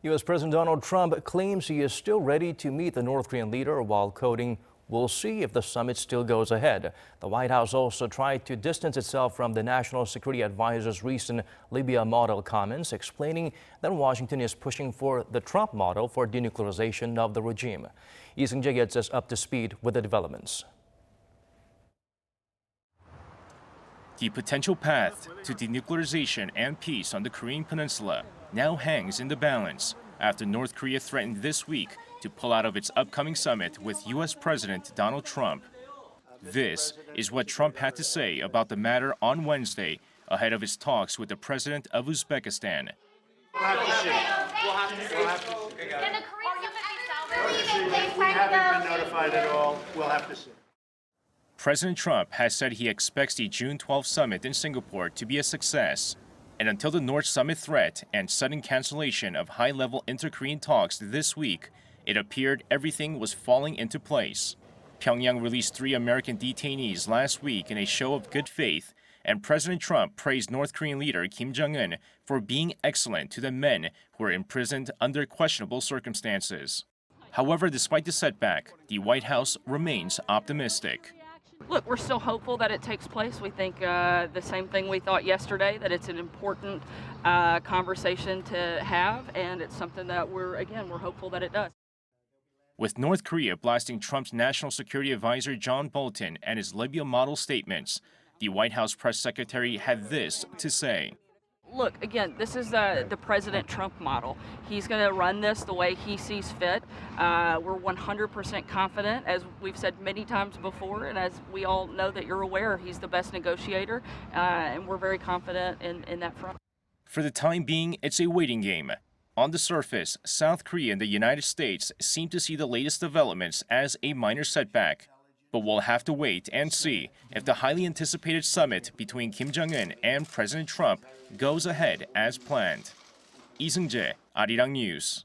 U.S. President Donald Trump claims he is still ready to meet the North Korean leader while quoting, "We'll see if the summit still goes ahead." The White House also tried to distance itself from the National Security Advisor's recent Libya model comments, explaining that Washington is pushing for the Trump model for denuclearization of the regime. Seung-jae gets us up to speed with the developments. The potential path to denuclearization and peace on the Korean Peninsula now hangs in the balance after North Korea threatened this week to pull out of its upcoming summit with U.S. President Donald Trump. This is what Trump had to say about the matter on Wednesday ahead of his talks with the president of Uzbekistan. We'll have to see. Can the Korean summit be salvaged? We haven't been notified at all. We'll have to see. President Trump has said he expects the June 12 summit in Singapore to be a success. And until the North Summit threat and sudden cancellation of high-level inter-Korean talks this week, it appeared everything was falling into place. Pyongyang released 3 American detainees last week in a show of good faith, and President Trump praised North Korean leader Kim Jong-un for being excellent to the men who were imprisoned under questionable circumstances. However, despite the setback, the White House remains optimistic. Look, we're still hopeful that it takes place. We think the same thing we thought yesterday, that it's an important conversation to have, and it's something that we're hopeful that it does. With North Korea blasting Trump's National Security Advisor John Bolton and his Libya model statements, the White House press secretary had this to say. Look, again, this is the President Trump model. He's going to run this the way he sees fit. We're 100% confident, as we've said many times before, and as we all know that you're aware, he's the best negotiator, and we're very confident in that front. For the time being, it's a waiting game. On the surface, South Korea and the United States seem to see the latest developments as a minor setback. But we'll have to wait and see if the highly anticipated summit between Kim Jong-un and President Trump goes ahead as planned. Seung-jae, Arirang News.